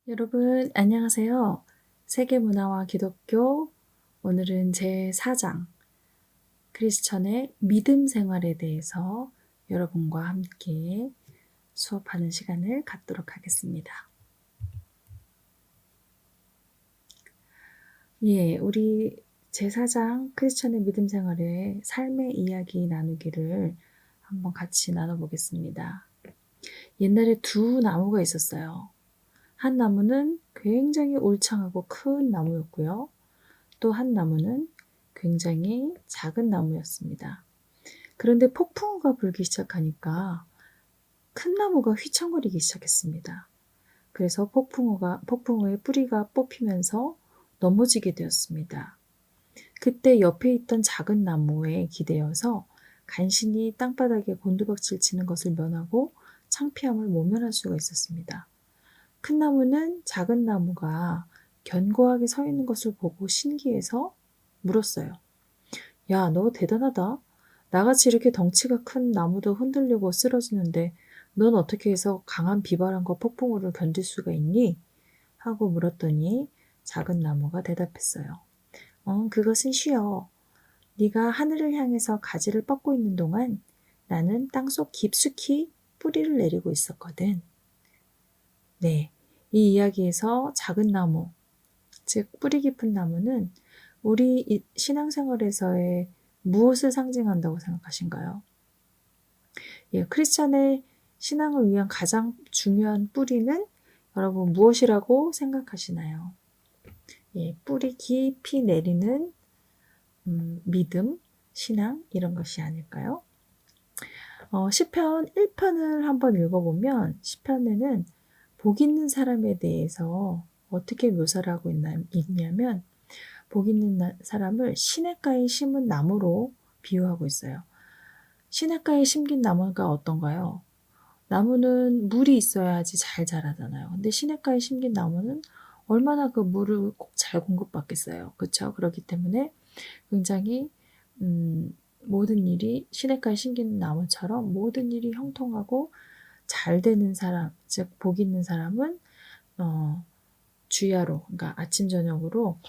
여러분, 안녕하세요. 세계문화와 기독교, 오늘은 제4장, 크리스천의 믿음 생활에 대해서 여러분과 함께 수업하는 시간을 갖도록 하겠습니다. 우리 제4장 크리스천의 믿음 생활의 삶의 이야기 나누기를 한번 같이 나눠보겠습니다. 옛날에 두 나무가 있었어요. 한 나무는 굉장히 울창하고 큰 나무였고요. 또 한 나무는 굉장히 작은 나무였습니다. 그런데 폭풍우가 불기 시작하니까 큰 나무가 휘청거리기 시작했습니다. 그래서 폭풍우의 뿌리가 뽑히면서 넘어지게 되었습니다. 그때 옆에 있던 작은 나무에 기대어서 간신히 땅바닥에 곤두박질 치는 것을 면하고 창피함을 모면할 수가 있었습니다. 큰 나무는 작은 나무가 견고하게 서 있는 것을 보고 신기해서 물었어요. 야, 너 대단하다. 나같이 이렇게 덩치가 큰 나무도 흔들리고 쓰러지는데 넌 어떻게 해서 강한 비바람과 폭풍우를 견딜 수가 있니? 하고 물었더니 작은 나무가 대답했어요. 그것은 쉬워. 네가 하늘을 향해서 가지를 뻗고 있는 동안 나는 땅속 깊숙이 뿌리를 내리고 있었거든. 네, 이 이야기에서 작은 나무, 즉 뿌리 깊은 나무는 우리 신앙생활에서의 무엇을 상징한다고 생각하신가요? 크리스찬의 신앙을 위한 가장 중요한 뿌리는 여러분 무엇이라고 생각하시나요? 뿌리 깊이 내리는 믿음, 신앙 이런 것이 아닐까요? 시편 1편을 한번 읽어보면 시편에는 복 있는 사람에 대해서 어떻게 묘사를 하고 있냐면 복 있는 사람을 시냇가에 심은 나무로 비유하고 있어요. 시냇가에 심긴 나무가 어떤가요? 나무는 물이 있어야지 잘 자라잖아요. 근데 시냇가에 심긴 나무는 얼마나 그 물을 꼭 잘 공급받겠어요. 그렇죠? 그렇기 때문에 굉장히 모든 일이 시냇가에 심긴 나무처럼 모든 일이 형통하고 잘 되는 사람, 즉 복 있는 사람은 주야로, 그러니까 아침 저녁으로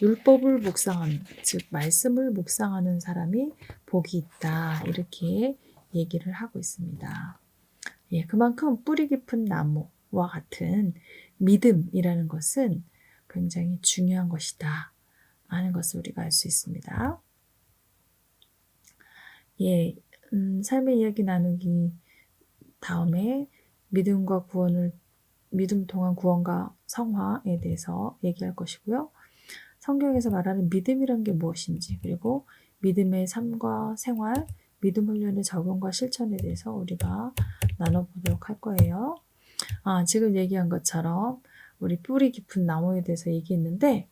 율법을 묵상하는, 즉 말씀을 묵상하는 사람이 복이 있다. 이렇게 얘기를 하고 있습니다. 그만큼 뿌리 깊은 나무와 같은 믿음이라는 것은 굉장히 중요한 것이다 하는 것을 우리가 알 수 있습니다. 삶의 이야기 나누기 다음에 믿음 통한 구원과 성화에 대해서 얘기할 것이고요. 성경에서 말하는 믿음이란 게 무엇인지, 그리고 믿음의 삶과 생활, 믿음 훈련의 적용과 실천에 대해서 우리가 나눠보도록 할 거예요. 지금 얘기한 것처럼 우리 뿌리 깊은 나무에 대해서 얘기했는데,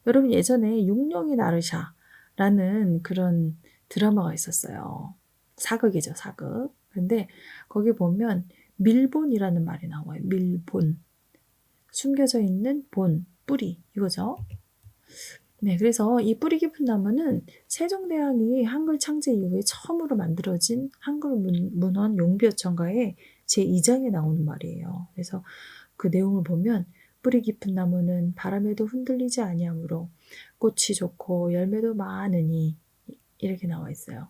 여러분 예전에 육룡이 나르샤라는 그런 드라마가 있었어요. 사극이죠, 사극. 근데 거기 보면 밀본이라는 말이 나와요. 밀본. 숨겨져 있는 본, 뿌리, 이거죠. 네, 그래서 이 뿌리 깊은 나무는 세종대왕이 한글 창제 이후에 처음으로 만들어진 한글 문헌 용비어천가의 제2장에 나오는 말이에요. 그래서 그 내용을 보면 뿌리 깊은 나무는 바람에도 흔들리지 아니하므로 꽃이 좋고 열매도 많으니 이렇게 나와 있어요.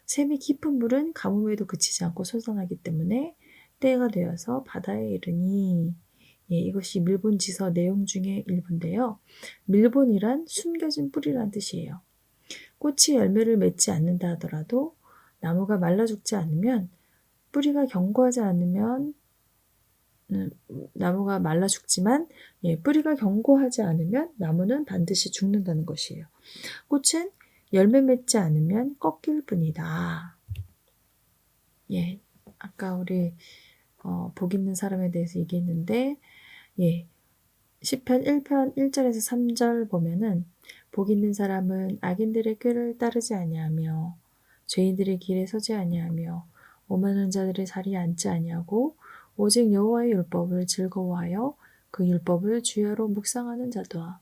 샘이 깊은 물은 가뭄에도 그치지 않고 솟아나기 때문에 때가 되어서 바다에 이르니 이것이 밀본지서 내용 중에 일부인데요. 밀본이란 숨겨진 뿌리란 뜻이에요. 꽃이 열매를 맺지 않는다 하더라도 나무가 말라 죽지 않으면 뿌리가 견고하지 않으면 나무가 말라 죽지만 뿌리가 견고하지 않으면 나무는 반드시 죽는다는 것이에요. 꽃은 열매 맺지 않으면 꺾일 뿐이다. 아까 우리 복 있는 사람에 대해서 얘기했는데 시편 1편 1절에서 3절 보면은 복 있는 사람은 악인들의 꾀를 따르지 아니하며 죄인들의 길에 서지 아니하며 오만한 자들의 자리에 앉지 아니하고 오직 여호와의 율법을 즐거워하여 그 율법을 주야로 묵상하는도다.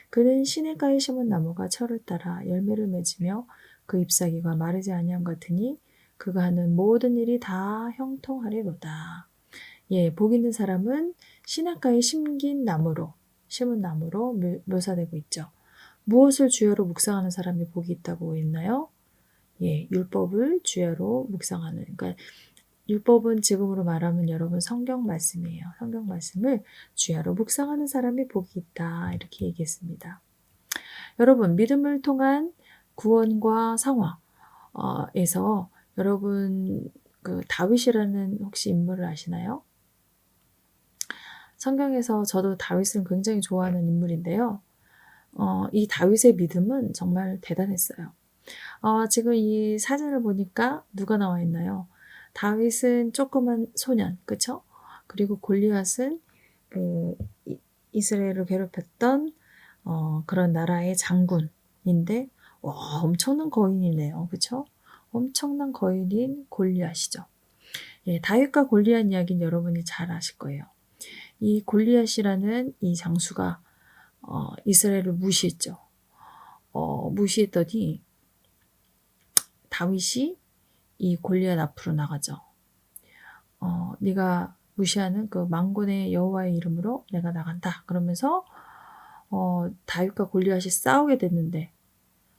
그는 시냇가에 심은 나무가 철을 따라 열매를 맺으며 그 잎사귀가 마르지 아니함 같으니 그가 하는 모든 일이 다 형통하리로다. 복 있는 사람은 시냇가에 심은 나무로 묘사되고 있죠. 무엇을 주야로 묵상하는 사람이 복이 있다고 했나요? 율법을 주야로 묵상하는. 그러니까 율법은 지금으로 말하면 여러분 성경 말씀이에요. 성경 말씀을 주야로 묵상하는 사람이 복이 있다. 이렇게 얘기했습니다. 여러분, 믿음을 통한 구원과 상화에서 여러분 그 다윗이라는 혹시 인물을 아시나요? 성경에서 저도 다윗을 굉장히 좋아하는 인물인데요. 이 다윗의 믿음은 정말 대단했어요. 지금 이 사진을 보니까 누가 나와 있나요? 다윗은 조그만 소년, 그쵸? 그리고 골리앗은 그 이스라엘을 괴롭혔던 그런 나라의 장군인데, 와, 엄청난 거인이네요. 그쵸? 엄청난 거인인 골리앗이죠. 다윗과 골리앗 이야기는 여러분이 잘 아실 거예요. 이 골리앗이라는 이 장수가 이스라엘을 무시했죠. 무시했더니 다윗이 이 골리앗 앞으로 나가죠. 네가 무시하는 그 만군의 여호와의 이름으로 내가 나간다. 그러면서 다윗과 골리앗이 싸우게 됐는데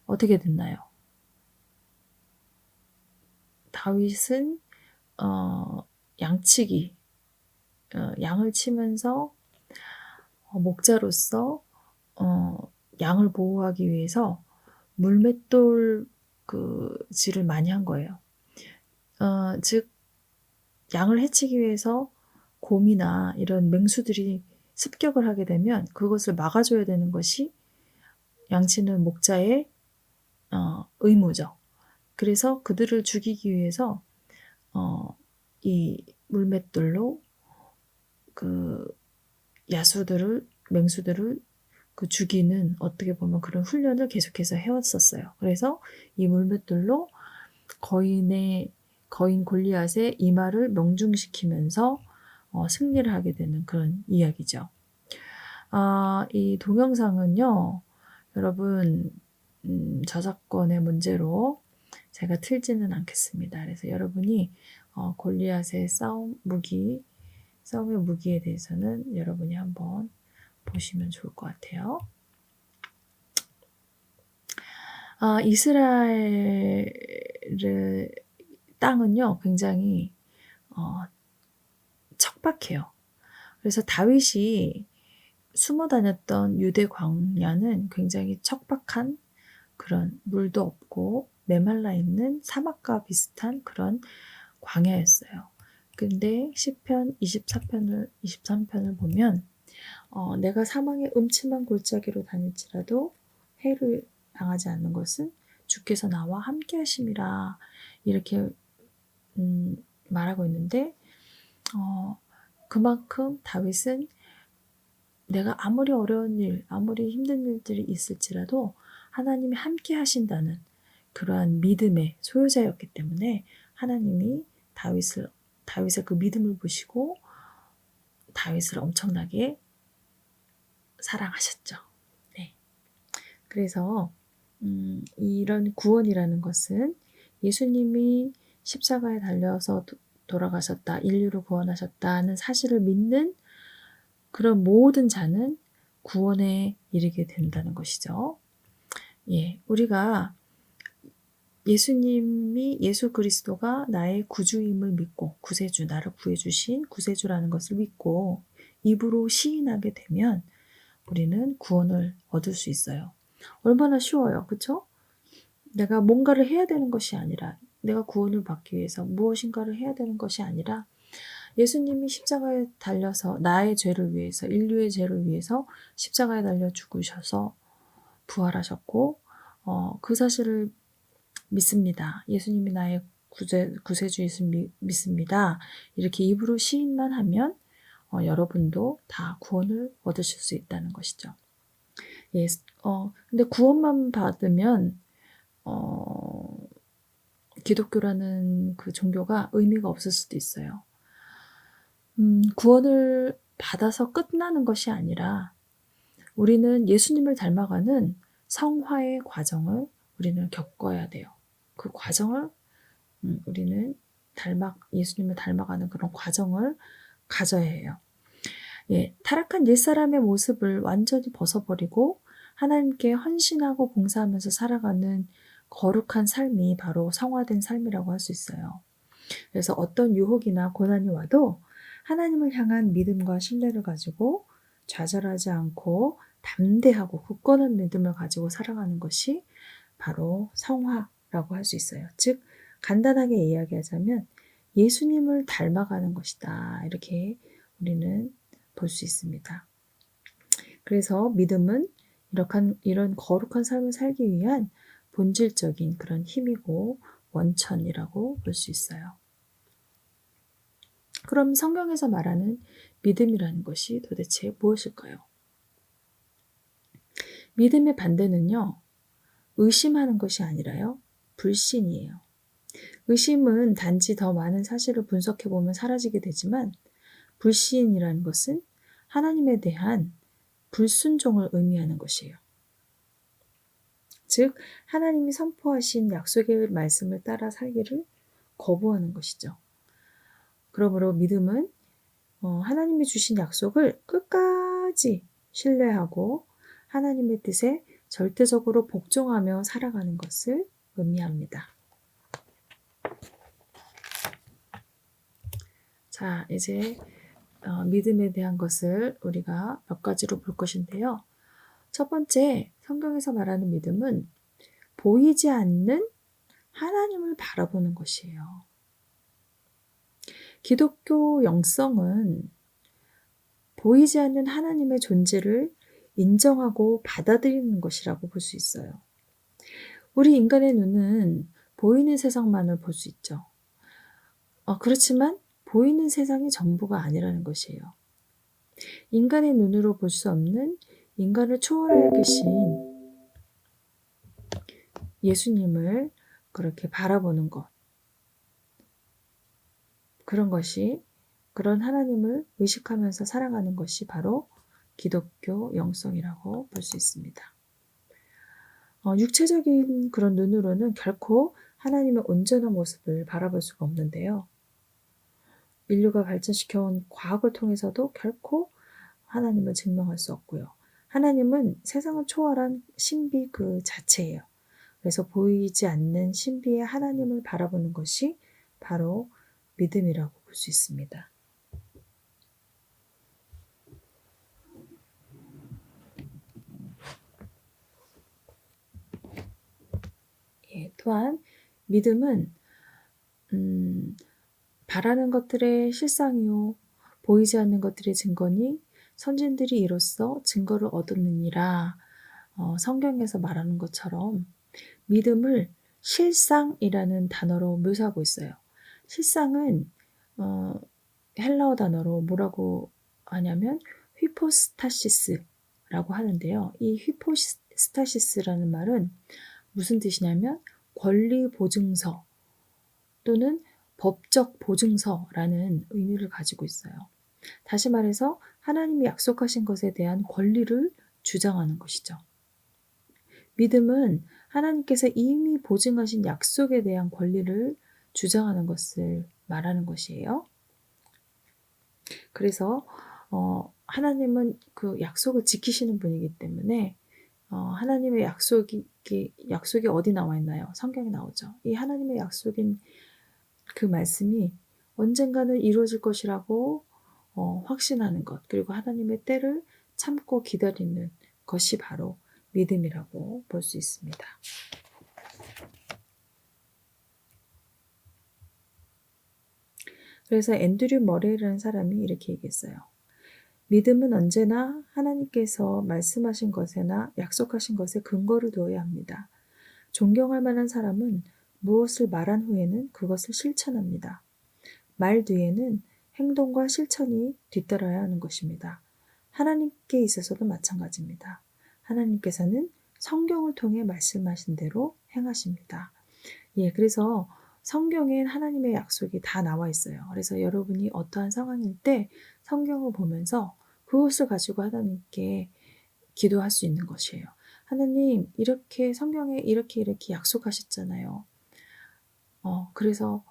어떻게 됐나요? 다윗은 양치기, 양을 치면서 목자로서 양을 보호하기 위해서 물맷돌 질을 많이 한 거예요. 즉 양을 해치기 위해서 곰이나 이런 맹수들이 습격을 하게 되면 그것을 막아줘야 되는 것이 양치는 목자의 의무죠. 그래서 그들을 죽이기 위해서 이 물맷돌로 그 맹수들을 죽이는 어떻게 보면 그런 훈련을 계속해서 해왔었어요. 그래서 이 물맷돌로 거인 골리앗의 이마를 명중시키면서 승리를 하게 되는 그런 이야기죠. 이 동영상은요, 여러분 저작권의 문제로 제가 틀지는 않겠습니다. 그래서 여러분이 골리앗의 싸움의 무기에 대해서는 여러분이 한번 보시면 좋을 것 같아요. 이스라엘 땅은요, 굉장히 척박해요. 그래서 다윗이 숨어 다녔던 유대 광야는 굉장히 척박한 그런 물도 없고 메말라 있는 사막과 비슷한 그런 광야였어요. 근데 시편 23편을 보면 내가 사망의 음침한 골짜기로 다닐지라도 해를 당하지 않는 것은 주께서 나와 함께 하심이라 이렇게 말하고 있는데 그만큼 다윗은 내가 아무리 어려운 일, 아무리 힘든 일들이 있을지라도 하나님이 함께 하신다는 그러한 믿음의 소유자였기 때문에 하나님이 다윗의 그 믿음을 보시고 다윗을 엄청나게 사랑하셨죠. 네. 그래서 이런 구원이라는 것은 예수님이 십자가에 달려서 돌아가셨다, 인류를 구원하셨다는 사실을 믿는 그런 모든 자는 구원에 이르게 된다는 것이죠. 우리가 예수 그리스도가 나의 구주임을 믿고 구세주, 나를 구해주신 구세주라는 것을 믿고 입으로 시인하게 되면 우리는 구원을 얻을 수 있어요. 얼마나 쉬워요. 그렇죠? 내가 뭔가를 해야 되는 것이 아니라 내가 구원을 받기 위해서 무엇인가를 해야 되는 것이 아니라 예수님이 십자가에 달려서 나의 죄를 위해서 인류의 죄를 위해서 십자가에 달려 죽으셔서 부활하셨고 그 사실을 믿습니다. 예수님이 나의 구세주이신 믿습니다. 이렇게 입으로 시인만 하면 여러분도 다 구원을 얻으실 수 있다는 것이죠. 근데 구원만 받으면 기독교라는 그 종교가 의미가 없을 수도 있어요. 구원을 받아서 끝나는 것이 아니라 우리는 예수님을 닮아가는 성화의 과정을 우리는 겪어야 돼요. 그 과정을 우리는 예수님을 닮아가는 그런 과정을 가져야 해요. 예, 타락한 옛사람의 모습을 완전히 벗어버리고 하나님께 헌신하고 봉사하면서 살아가는 거룩한 삶이 바로 성화된 삶이라고 할 수 있어요. 그래서 어떤 유혹이나 고난이 와도 하나님을 향한 믿음과 신뢰를 가지고 좌절하지 않고 담대하고 굳건한 믿음을 가지고 살아가는 것이 바로 성화라고 할 수 있어요. 즉 간단하게 이야기하자면 예수님을 닮아가는 것이다. 이렇게 우리는 볼 수 있습니다. 그래서 믿음은 이런 거룩한 삶을 살기 위한 본질적인 그런 힘이고 원천이라고 볼 수 있어요. 그럼 성경에서 말하는 믿음이라는 것이 도대체 무엇일까요? 믿음의 반대는요, 의심하는 것이 아니라요, 불신이에요. 의심은 단지 더 많은 사실을 분석해보면 사라지게 되지만, 불신이라는 것은 하나님에 대한 불순종을 의미하는 것이에요. 즉, 하나님이 선포하신 약속의 말씀을 따라 살기를 거부하는 것이죠. 그러므로 믿음은 하나님이 주신 약속을 끝까지 신뢰하고 하나님의 뜻에 절대적으로 복종하며 살아가는 것을 의미합니다. 자, 이제 믿음에 대한 것을 우리가 몇 가지로 볼 것인데요. 첫 번째, 성경에서 말하는 믿음은 보이지 않는 하나님을 바라보는 것이에요. 기독교 영성은 보이지 않는 하나님의 존재를 인정하고 받아들이는 것이라고 볼 수 있어요. 우리 인간의 눈은 보이는 세상만을 볼 수 있죠. 그렇지만 보이는 세상이 전부가 아니라는 것이에요. 인간의 눈으로 볼 수 없는 인간을 초월하여 계신 예수님을 그렇게 바라보는 것. 그런 하나님을 의식하면서 살아가는 것이 바로 기독교 영성이라고 볼 수 있습니다. 육체적인 그런 눈으로는 결코 하나님의 온전한 모습을 바라볼 수가 없는데요. 인류가 발전시켜온 과학을 통해서도 결코 하나님을 증명할 수 없고요. 하나님은 세상을 초월한 신비 그 자체예요. 그래서 보이지 않는 신비의 하나님을 바라보는 것이 바로 믿음이라고 볼 수 있습니다. 예, 또한 믿음은 바라는 것들의 실상이요 보이지 않는 것들의 증거니 선진들이 이로써 증거를 얻었느니라. 성경에서 말하는 것처럼 믿음을 실상이라는 단어로 묘사하고 있어요. 실상은 헬라어 단어로 뭐라고 하냐면 휘포스타시스라고 하는데요. 이 휘포스타시스라는 말은 무슨 뜻이냐면 권리 보증서 또는 법적 보증서라는 의미를 가지고 있어요. 다시 말해서 하나님이 약속하신 것에 대한 권리를 주장하는 것이죠. 믿음은 하나님께서 이미 보증하신 약속에 대한 권리를 주장하는 것을 말하는 것이에요. 그래서 하나님은 그 약속을 지키시는 분이기 때문에 하나님의 약속이 어디 나와 있나요? 성경에 나오죠. 이 하나님의 약속인 그 말씀이 언젠가는 이루어질 것이라고 확신하는 것, 그리고 하나님의 때를 참고 기다리는 것이 바로 믿음이라고 볼 수 있습니다. 그래서 앤드류 머레이라는 사람이 이렇게 얘기했어요. 믿음은 언제나 하나님께서 말씀하신 것에나 약속하신 것에 근거를 두어야 합니다. 존경할 만한 사람은 무엇을 말한 후에는 그것을 실천합니다. 말 뒤에는 행동과 실천이 뒤따라야 하는 것입니다. 하나님께 있어서도 마찬가지입니다. 하나님께서는 성경을 통해 말씀하신 대로 행하십니다. 예, 그래서 성경엔 하나님의 약속이 다 나와 있어요. 그래서 여러분이 어떠한 상황일 때 성경을 보면서 그것을 가지고 하나님께 기도할 수 있는 것이에요. 하나님, 이렇게 성경에 이렇게 약속하셨잖아요. 그래서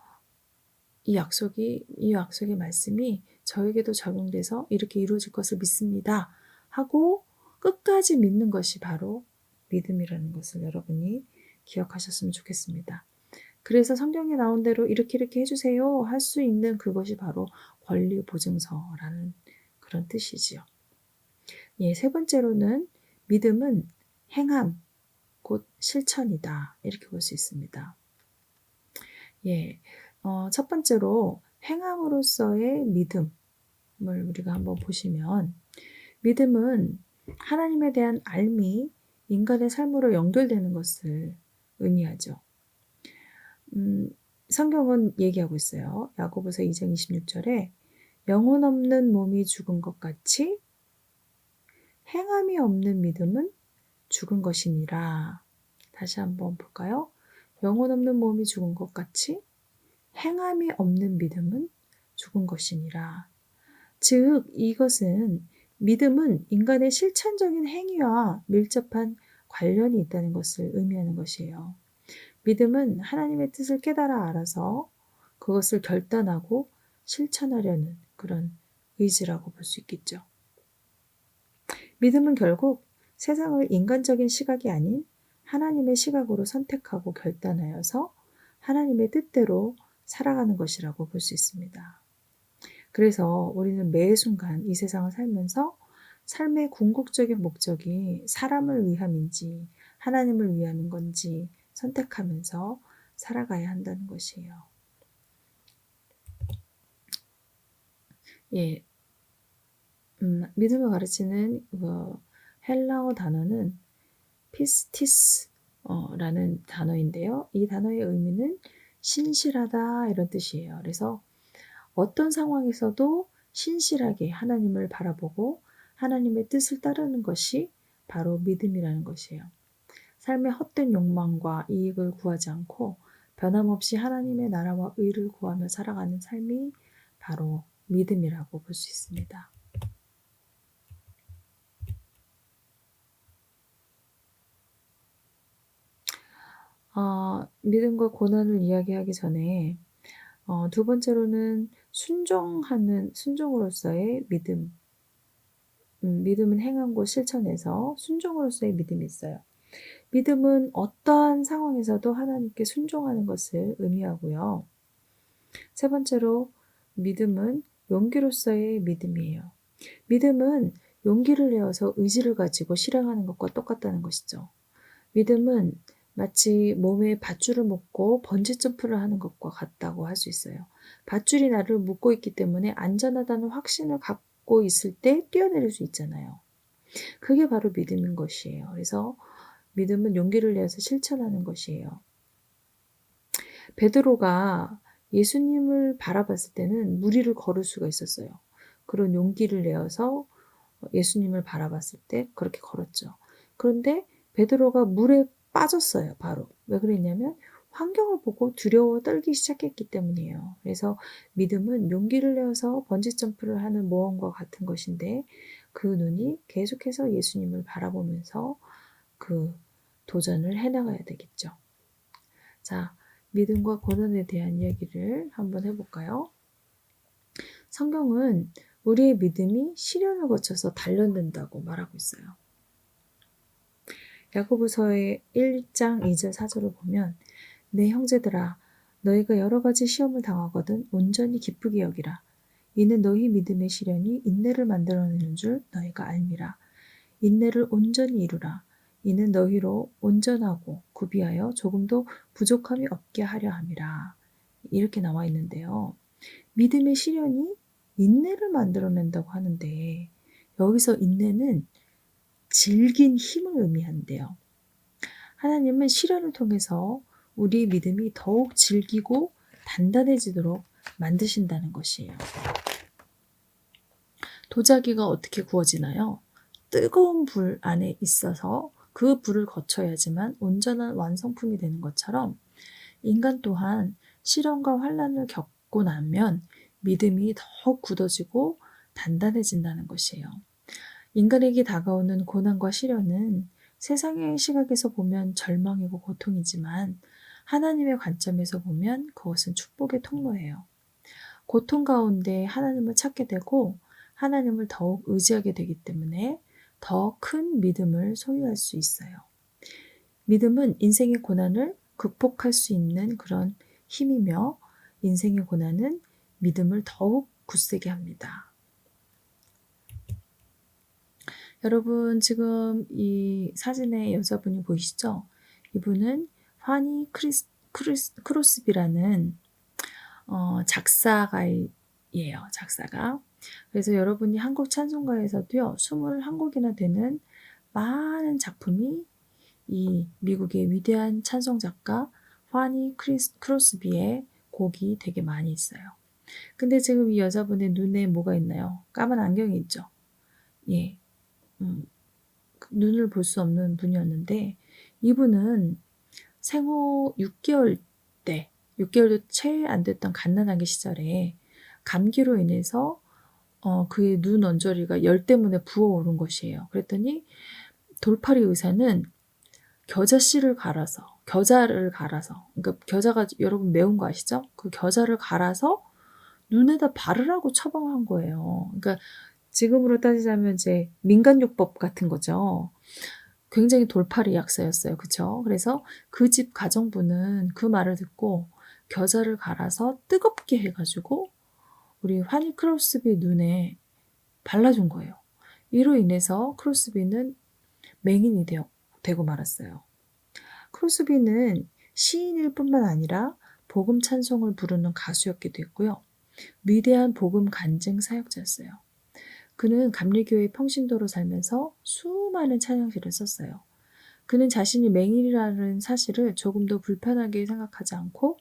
이 약속의 말씀이 저에게도 적용돼서 이렇게 이루어질 것을 믿습니다 하고 끝까지 믿는 것이 바로 믿음이라는 것을 여러분이 기억하셨으면 좋겠습니다. 그래서 성경에 나온 대로 이렇게 해주세요 할 수 있는 그것이 바로 권리보증서라는 그런 뜻이지요. 예, 세 번째로는 믿음은 행함, 곧 실천이다. 이렇게 볼 수 있습니다. 예, 첫 번째로 행함으로써의 믿음을 우리가 한번 보시면 믿음은 하나님에 대한 알미, 인간의 삶으로 연결되는 것을 의미하죠. 성경은 얘기하고 있어요. 야고보서 2장 26절에 영혼 없는 몸이 죽은 것 같이 행함이 없는 믿음은 죽은 것이니라. 다시 한번 볼까요? 영혼 없는 몸이 죽은 것 같이 행함이 없는 믿음은 죽은 것이니라. 즉 이것은 믿음은 인간의 실천적인 행위와 밀접한 관련이 있다는 것을 의미하는 것이에요. 믿음은 하나님의 뜻을 깨달아 알아서 그것을 결단하고 실천하려는 그런 의지라고 볼 수 있겠죠. 믿음은 결국 세상을 인간적인 시각이 아닌 하나님의 시각으로 선택하고 결단하여서 하나님의 뜻대로 살아가는 것이라고 볼 수 있습니다. 그래서 우리는 매 순간 이 세상을 살면서 삶의 궁극적인 목적이 사람을 위함인지 하나님을 위하는 건지 선택하면서 살아가야 한다는 것이에요. 예, 믿음을 가르치는 헬라어 단어는 피스티스라는 단어인데요. 이 단어의 의미는 신실하다 이런 뜻이에요. 그래서 어떤 상황에서도 신실하게 하나님을 바라보고 하나님의 뜻을 따르는 것이 바로 믿음이라는 것이에요. 삶의 헛된 욕망과 이익을 구하지 않고 변함없이 하나님의 나라와 의를 구하며 살아가는 삶이 바로 믿음이라고 볼 수 있습니다. 믿음과 고난을 이야기하기 전에 두 번째로는 순종으로서의 믿음. 믿음은 행함과 실천에서 순종으로서의 믿음이 있어요. 믿음은 어떠한 상황에서도 하나님께 순종하는 것을 의미하고요. 세 번째로 믿음은 용기로서의 믿음이에요. 믿음은 용기를 내어서 의지를 가지고 실행하는 것과 똑같다는 것이죠. 믿음은 마치 몸에 밧줄을 묶고 번지점프를 하는 것과 같다고 할 수 있어요. 밧줄이 나를 묶고 있기 때문에 안전하다는 확신을 갖고 있을 때 뛰어내릴 수 있잖아요. 그게 바로 믿음인 것이에요. 그래서 믿음은 용기를 내어서 실천하는 것이에요. 베드로가 예수님을 바라봤을 때는 무리를 걸을 수가 있었어요. 그런 용기를 내어서 예수님을 바라봤을 때 그렇게 걸었죠. 그런데 베드로가 물에 빠졌어요. 바로. 왜 그랬냐면 환경을 보고 두려워 떨기 시작했기 때문이에요. 그래서 믿음은 용기를 내어서 번지점프를 하는 모험과 같은 것인데 그 눈이 계속해서 예수님을 바라보면서 그 도전을 해나가야 되겠죠. 자, 믿음과 고난에 대한 이야기를 한번 해볼까요? 성경은 우리의 믿음이 시련을 거쳐서 단련된다고 말하고 있어요. 야고보서의 1장 2절 4절을 보면 내 형제들아 너희가 여러 가지 시험을 당하거든 온전히 기쁘게 여기라. 이는 너희 믿음의 시련이 인내를 만들어내는 줄 너희가 알미라. 인내를 온전히 이루라. 이는 너희로 온전하고 구비하여 조금도 부족함이 없게 하려 함이라. 이렇게 나와 있는데요. 믿음의 시련이 인내를 만들어낸다고 하는데 여기서 인내는 질긴 힘을 의미한대요. 하나님은 시련을 통해서 우리 믿음이 더욱 질기고 단단해지도록 만드신다는 것이에요. 도자기가 어떻게 구워지나요? 뜨거운 불 안에 있어서 그 불을 거쳐야지만 온전한 완성품이 되는 것처럼 인간 또한 시련과 환난을 겪고 나면 믿음이 더욱 굳어지고 단단해진다는 것이에요. 인간에게 다가오는 고난과 시련은 세상의 시각에서 보면 절망이고 고통이지만 하나님의 관점에서 보면 그것은 축복의 통로예요. 고통 가운데 하나님을 찾게 되고 하나님을 더욱 의지하게 되기 때문에 더 큰 믿음을 소유할 수 있어요. 믿음은 인생의 고난을 극복할 수 있는 그런 힘이며 인생의 고난은 믿음을 더욱 굳세게 합니다. 여러분 지금 이 사진에 여자분이 보이시죠? 이분은 화니 크로스비라는 작사가예요. 작사가. 그래서 여러분이 한국 찬송가에서도요. 21곡이나 되는 많은 작품이 이 미국의 위대한 찬송 작가 화니 크로스비의 곡이 되게 많이 있어요. 근데 지금 이 여자분의 눈에 뭐가 있나요? 까만 안경이 있죠. 예, 눈을 볼 수 없는 분이었는데 이분은 생후 6개월도 채 안 됐던 갓난아기 시절에 감기로 인해서 그의 눈 언저리가 열 때문에 부어오른 것이에요. 그랬더니 돌팔이 의사는 겨자를 갈아서, 그러니까 겨자가 여러분 매운 거 아시죠? 그 겨자를 갈아서 눈에다 바르라고 처방한 거예요. 그러니까 지금으로 따지자면 이제 민간요법 같은 거죠. 굉장히 돌팔이 약사였어요. 그쵸? 그래서 그 집 가정부는 그 말을 듣고 겨자를 갈아서 뜨겁게 해가지고 우리 화니 크로스비 눈에 발라준 거예요. 이로 인해서 크로스비는 맹인이 되고 말았어요. 크로스비는 시인일 뿐만 아니라 복음 찬송을 부르는 가수였기도 했고요. 위대한 복음 간증 사역자였어요. 그는 감리교회 평신도로 살면서 수많은 찬양시를 썼어요. 그는 자신이 맹인이라는 사실을 조금도 불편하게 생각하지 않고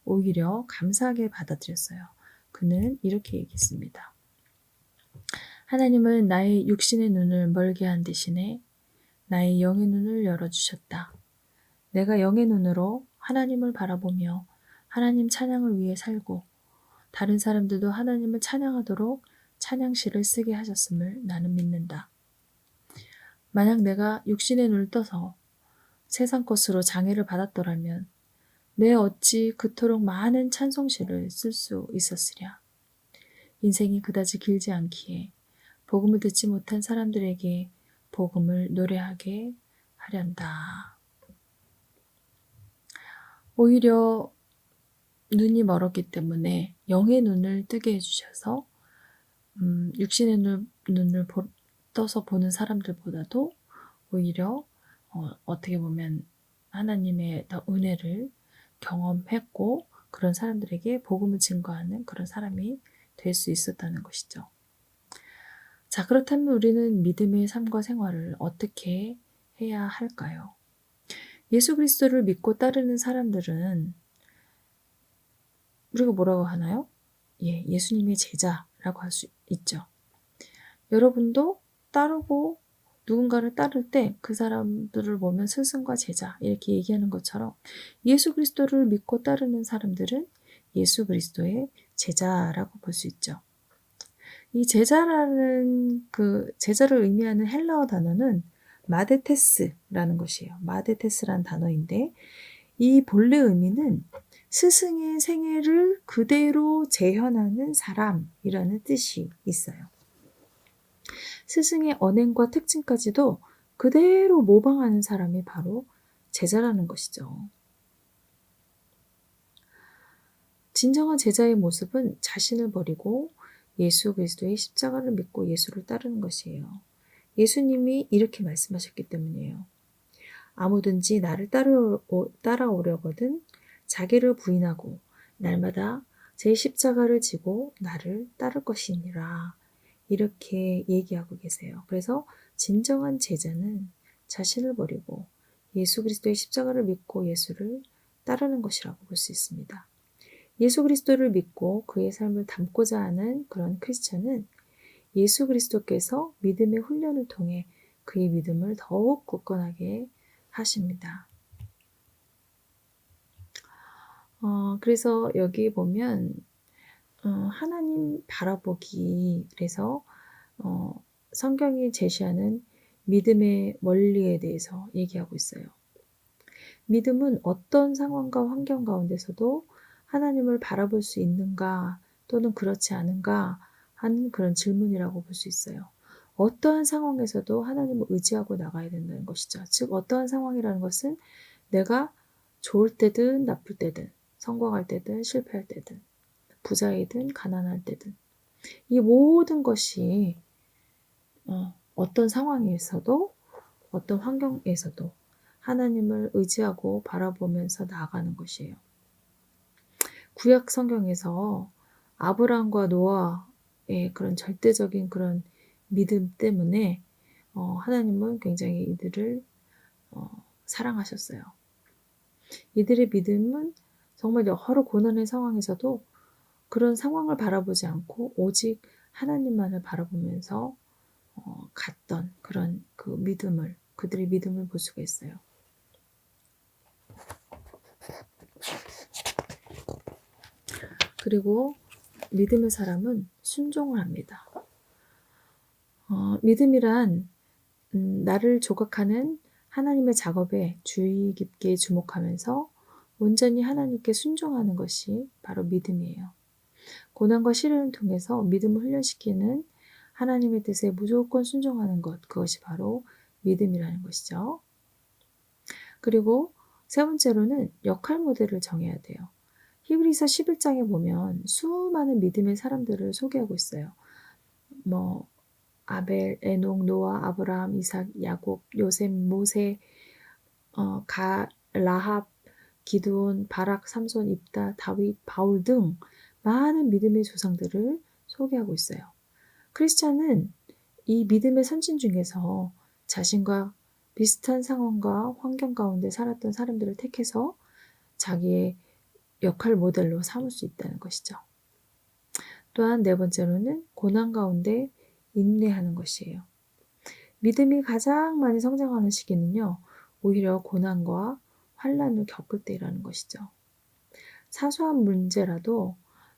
오히려 감사하게 받아들였어요. 그는 이렇게 얘기했습니다. 하나님은 나의 육신의 눈을 멀게 한 대신에 나의 영의 눈을 열어주셨다. 내가 영의 눈으로 하나님을 바라보며 하나님 찬양을 위해 살고 다른 사람들도 하나님을 찬양하도록 찬양시를 쓰게 하셨음을 나는 믿는다. 만약 내가 육신의 눈을 떠서 세상 것으로 장애를 받았더라면 내 어찌 그토록 많은 찬송시를 쓸 수 있었으랴. 인생이 그다지 길지 않기에 복음을 듣지 못한 사람들에게 복음을 노래하게 하련다. 오히려 눈이 멀었기 때문에 영의 눈을 뜨게 해주셔서 육신의 눈을 떠서 보는 사람들보다도 오히려 어떻게 보면 하나님의 더 은혜를 경험했고 그런 사람들에게 복음을 증거하는 그런 사람이 될 수 있었다는 것이죠. 자, 그렇다면 우리는 믿음의 삶과 생활을 어떻게 해야 할까요? 예수 그리스도를 믿고 따르는 사람들은 우리가 뭐라고 하나요? 예, 예수님의 제자라고 할 수 있죠. 여러분도 따르고 누군가를 따를 때 그 사람들을 보면 스승과 제자 이렇게 얘기하는 것처럼 예수 그리스도를 믿고 따르는 사람들은 예수 그리스도의 제자라고 볼 수 있죠. 이 제자라는 그 제자를 의미하는 헬라어 단어는 마데테스라는 것이에요. 마데테스라는 단어인데 이 본래 의미는 스승의 생애를 그대로 재현하는 사람이라는 뜻이 있어요. 스승의 언행과 특징까지도 그대로 모방하는 사람이 바로 제자라는 것이죠. 진정한 제자의 모습은 자신을 버리고 예수 그리스도의 십자가를 믿고 예수를 따르는 것이에요. 예수님이 이렇게 말씀하셨기 때문이에요. 아무든지 나를 따라오려거든 자기를 부인하고 날마다 제 십자가를 지고 나를 따를 것이니라. 이렇게 얘기하고 계세요. 그래서 진정한 제자는 자신을 버리고 예수 그리스도의 십자가를 믿고 예수를 따르는 것이라고 볼 수 있습니다. 예수 그리스도를 믿고 그의 삶을 담고자 하는 그런 크리스천은 예수 그리스도께서 믿음의 훈련을 통해 그의 믿음을 더욱 굳건하게 하십니다. 그래서 여기 보면 하나님 바라보기 그래서 성경이 제시하는 믿음의 원리에 대해서 얘기하고 있어요. 믿음은 어떤 상황과 환경 가운데서도 하나님을 바라볼 수 있는가 또는 그렇지 않은가 하는 그런 질문이라고 볼 수 있어요. 어떠한 상황에서도 하나님을 의지하고 나가야 된다는 것이죠. 즉 어떠한 상황이라는 것은 내가 좋을 때든 나쁠 때든 성공할 때든 실패할 때든 부자이든 가난할 때든 이 모든 것이 어떤 상황에서도 어떤 환경에서도 하나님을 의지하고 바라보면서 나아가는 것이에요. 구약 성경에서 아브라함과 노아의 그런 절대적인 그런 믿음 때문에 하나님은 굉장히 이들을 사랑하셨어요. 이들의 믿음은 정말 여러 고난의 상황에서도 그런 상황을 바라보지 않고 오직 하나님만을 바라보면서 갔던 그런 그들의 믿음을 볼 수가 있어요. 그리고 믿음의 사람은 순종을 합니다. 믿음이란 나를 조각하는 하나님의 작업에 주의 깊게 주목하면서 온전히 하나님께 순종하는 것이 바로 믿음이에요. 고난과 시련을 통해서 믿음을 훈련시키는 하나님의 뜻에 무조건 순종하는 것, 그것이 바로 믿음이라는 것이죠. 그리고 세 번째로는 역할 모델을 정해야 돼요. 히브리서 11장에 보면 수많은 믿음의 사람들을 소개하고 있어요. 아벨, 에녹, 노아, 아브라함, 이삭, 야곱, 요셉, 모세, 라합, 기드온, 바락, 삼손, 입다, 다윗, 바울 등 많은 믿음의 조상들을 소개하고 있어요. 크리스찬은 이 믿음의 선진 중에서 자신과 비슷한 상황과 환경 가운데 살았던 사람들을 택해서 자기의 역할 모델로 삼을 수 있다는 것이죠. 또한 네 번째로는 고난 가운데 인내하는 것이에요. 믿음이 가장 많이 성장하는 시기는요, 오히려 고난과 환난을 겪을 때라는 것이죠. 사소한 문제라도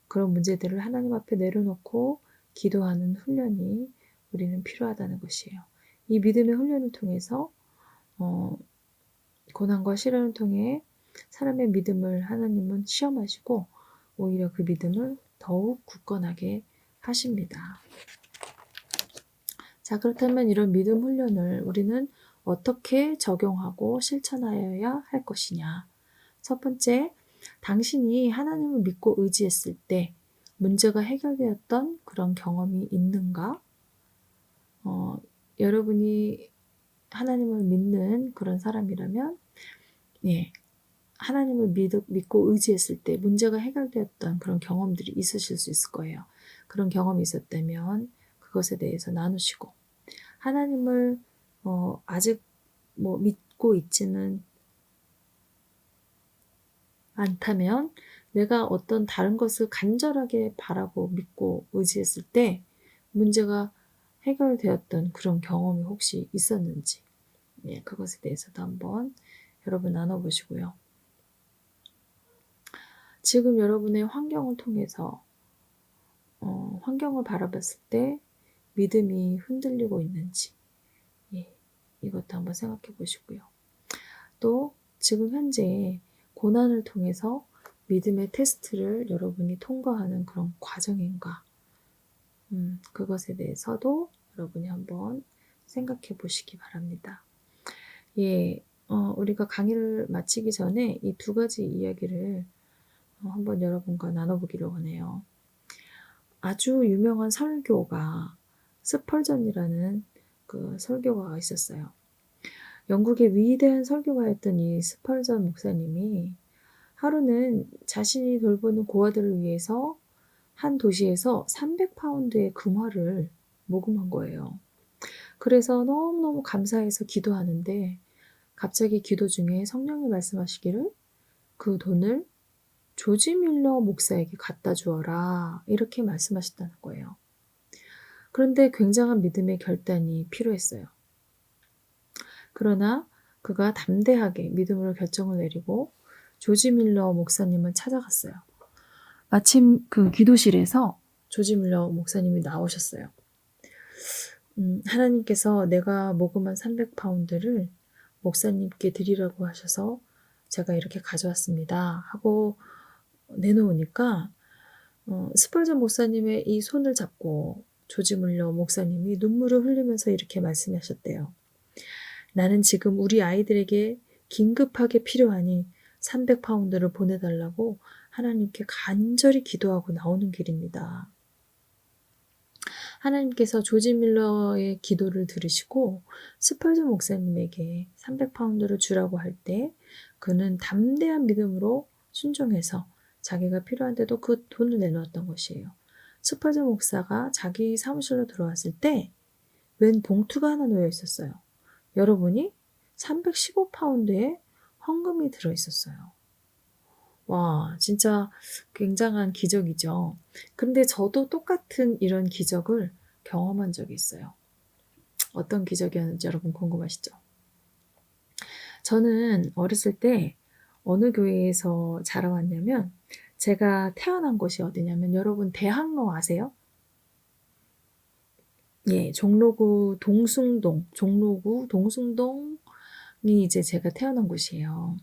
그런 문제들을 하나님 앞에 내려놓고 기도하는 훈련이 우리는 필요하다는 것이에요. 이 믿음의 훈련을 통해서 고난과 시련을 통해 사람의 믿음을 하나님은 시험하시고 오히려 그 믿음을 더욱 굳건하게 하십니다. 자, 그렇다면 이런 믿음 훈련을 우리는 어떻게 적용하고 실천하여야 할 것이냐. 첫 번째, 당신이 하나님을 믿고 의지했을 때 문제가 해결되었던 그런 경험이 있는가? 여러분이 하나님을 믿는 그런 사람이라면, 하나님을 믿고 의지했을 때 문제가 해결되었던 그런 경험들이 있으실 수 있을 거예요. 그런 경험이 있었다면 그것에 대해서 나누시고, 하나님을 아직 믿고 있지는 않다면 내가 어떤 다른 것을 간절하게 바라고 믿고 의지했을 때 문제가 해결되었던 그런 경험이 혹시 있었는지, 그것에 대해서도 한번 여러분 나눠보시고요. 지금 여러분의 환경을 통해서 환경을 바라봤을 때 믿음이 흔들리고 있는지, 이것도 한번 생각해 보시고요. 또 지금 현재 고난을 통해서 믿음의 테스트를 여러분이 통과하는 그런 과정인가, 그것에 대해서도 여러분이 한번 생각해 보시기 바랍니다. 우리가 강의를 마치기 전에 이 두 가지 이야기를 한번 여러분과 나눠보기를 원해요. 아주 유명한 설교가 스펄전이라는 그 설교가가 있었어요. 영국의 위대한 설교가였던 이 스펄전 목사님이 하루는 자신이 돌보는 고아들을 위해서 한 도시에서 300파운드의 금화를 모금한 거예요. 그래서 너무너무 감사해서 기도하는데 갑자기 기도 중에 성령이 말씀하시기를 그 돈을 조지 밀러 목사에게 갖다 주어라, 이렇게 말씀하셨다는 거예요. 그런데 굉장한 믿음의 결단이 필요했어요. 그러나 그가 담대하게 믿음으로 결정을 내리고 조지 밀러 목사님을 찾아갔어요. 마침 그 기도실에서 조지 밀러 목사님이 나오셨어요. 하나님께서 내가 모금한 300파운드를 목사님께 드리라고 하셔서 제가 이렇게 가져왔습니다 하고 내놓으니까 스펄전 목사님의 이 손을 잡고 조지 물러 목사님이 눈물을 흘리면서 이렇게 말씀하셨대요. 나는 지금 우리 아이들에게 긴급하게 필요하니 300파운드를 보내달라고 하나님께 간절히 기도하고 나오는 길입니다. 하나님께서 조지 밀러의 기도를 들으시고 스펄전 목사님에게 300파운드를 주라고 할 때 그는 담대한 믿음으로 순종해서 자기가 필요한데도 그 돈을 내놓았던 것이에요. 스펄전 목사가 자기 사무실로 들어왔을 때 웬 봉투가 하나 놓여 있었어요. 여러분이 315파운드의 헌금이 들어 있었어요. 와, 진짜 굉장한 기적이죠. 근데 저도 똑같은 이런 기적을 경험한 적이 있어요. 어떤 기적이었는지 여러분 궁금하시죠? 저는 어렸을 때 어느 교회에서 자라왔냐면 제가 태어난 곳이 어디냐면 여러분 대학로 아세요? 예, 종로구 동숭동이 이제 제가 태어난 곳이에요.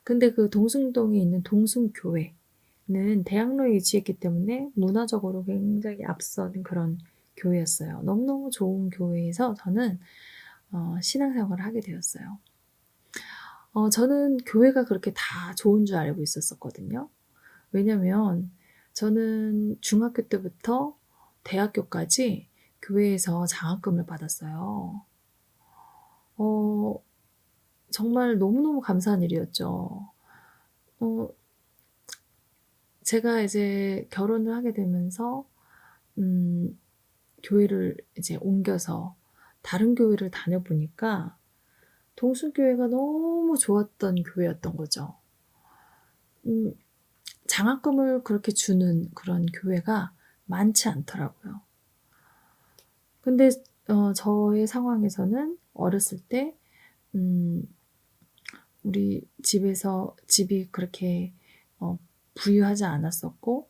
근데 그 동숭동에 있는 동숭교회는 대학로에 위치했기 때문에 문화적으로 굉장히 앞선 그런 교회였어요. 너무너무 좋은 교회에서 저는 신앙생활을 하게 되었어요. 저는 교회가 그렇게 다 좋은 줄 알고 있었거든요. 왜냐면 저는 중학교 때부터 대학교까지 교회에서 장학금을 받았어요. 정말 너무너무 감사한 일이었죠. 제가 이제 결혼을 하게 되면서 교회를 이제 옮겨서 다른 교회를 다녀보니까 동수교회가 너무 좋았던 교회였던 거죠. 장학금을 그렇게 주는 그런 교회가 많지 않더라고요. 근데 저의 상황에서는 어렸을 때 우리 집이 그렇게 부유하지 않았었고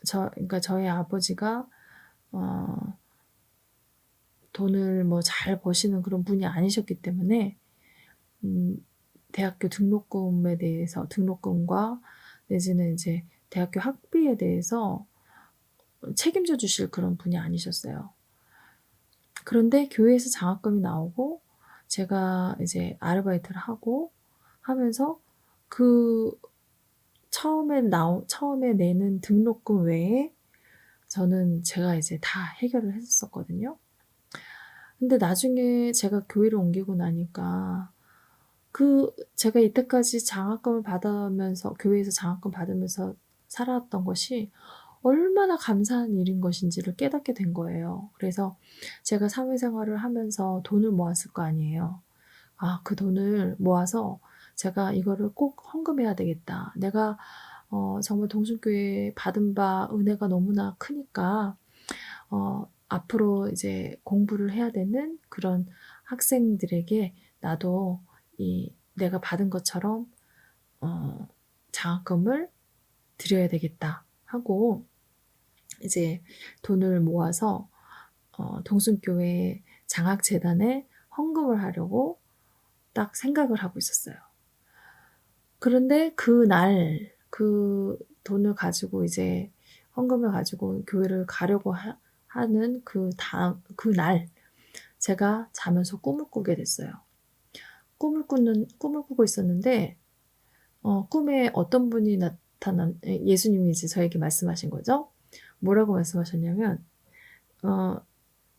그러니까 저희 아버지가 돈을 뭐 잘 버시는 그런 분이 아니셨기 때문에 대학교 등록금과 내지는 이제 대학교 학비에 대해서 책임져 주실 그런 분이 아니셨어요. 그런데 교회에서 장학금이 나오고 제가 이제 아르바이트를 하고 하면서 그 처음에 내는 등록금 외에 제가 이제 다 해결을 했었거든요. 근데 나중에 제가 교회를 옮기고 나니까 제가 이때까지 교회에서 장학금 받으면서 살아왔던 것이 얼마나 감사한 일인 것인지를 깨닫게 된 거예요. 그래서 제가 사회생활을 하면서 돈을 모았을 거 아니에요. 그 돈을 모아서 제가 이거를 꼭 헌금해야 되겠다. 내가 정말 동순교회 받은 바 은혜가 너무나 크니까 앞으로 이제 공부를 해야 되는 그런 학생들에게 나도 내가 받은 것처럼 장학금을 드려야 되겠다 하고 이제 돈을 모아서 동순교회 장학재단에 헌금을 하려고 딱 생각을 하고 있었어요. 그런데 그 돈을 가지고 이제 헌금을 가지고 교회를 가려고 하는 그날 제가 자면서 꿈을 꾸게 됐어요. 꿈을 꾸고 있었는데 꿈에 어떤 분이 예수님이 이제 저에게 말씀하신 거죠. 뭐라고 말씀하셨냐면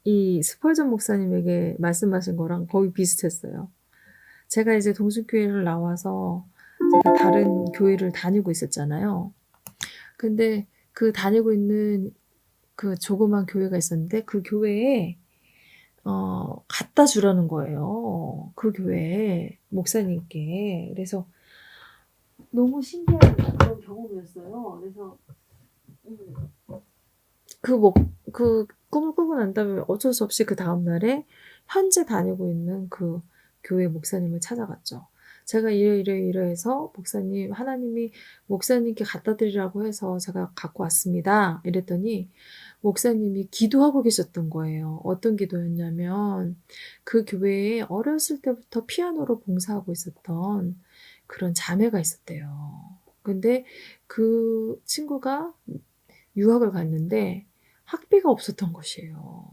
이 스펄전 목사님에게 말씀하신 거랑 거의 비슷했어요. 제가 이제 동순교회를 나와서 제가 다른 교회를 다니고 있었잖아요. 근데 그 다니고 있는 그 조그만 교회가 있었는데 그 교회에 갖다 주라는 거예요. 그 교회에 목사님께. 그래서 너무 신기한 그런 경험이었어요. 그래서 그 꿈을 꾸고 난 다음에 어쩔 수 없이 그 다음날에 현재 다니고 있는 그 교회 목사님을 찾아갔죠. 제가 이래해서 하나님이 목사님께 갖다 드리라고 해서 제가 갖고 왔습니다. 이랬더니 목사님이 기도하고 계셨던 거예요. 어떤 기도였냐면 그 교회에 어렸을 때부터 피아노로 봉사하고 있었던 그런 자매가 있었대요. 근데 그 친구가 유학을 갔는데 학비가 없었던 것이에요.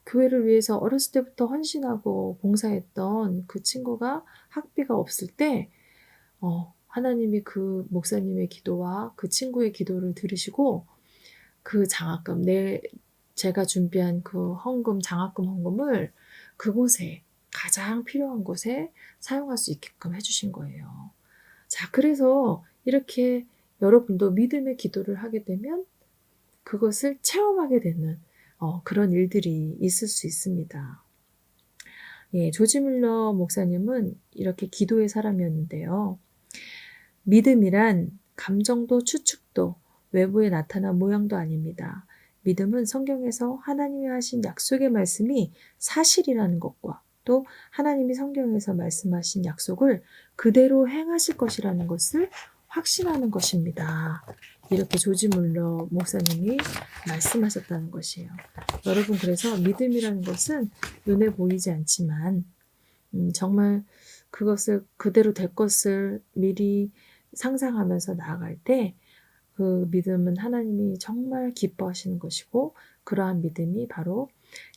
교회를 위해서 어렸을 때부터 헌신하고 봉사했던 그 친구가 학비가 없을 때 하나님이 그 목사님의 기도와 그 친구의 기도를 들으시고 그 장학금 제가 준비한 그 장학금 헌금을 그곳에 가장 필요한 곳에 사용할 수 있게끔 해 주신 거예요. 자, 그래서 이렇게 여러분도 믿음의 기도를 하게 되면 그것을 체험하게 되는 그런 일들이 있을 수 있습니다. 예, 조지 뮬러 목사님은 이렇게 기도의 사람이었는데요. 믿음이란 감정도 추측도 외부에 나타난 모양도 아닙니다. 믿음은 성경에서 하나님이 하신 약속의 말씀이 사실이라는 것과 또 하나님이 성경에서 말씀하신 약속을 그대로 행하실 것이라는 것을 확신하는 것입니다. 이렇게 조지 뮬러 목사님이 말씀하셨다는 것이에요. 여러분, 그래서 믿음이라는 것은 눈에 보이지 않지만 정말 그것을 그대로 될 것을 미리 상상하면서 나아갈 때 그 믿음은 하나님이 정말 기뻐하시는 것이고 그러한 믿음이 바로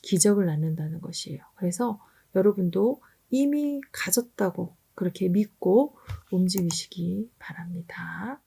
기적을 낳는다는 것이에요. 그래서 여러분도 이미 가졌다고 그렇게 믿고 움직이시기 바랍니다.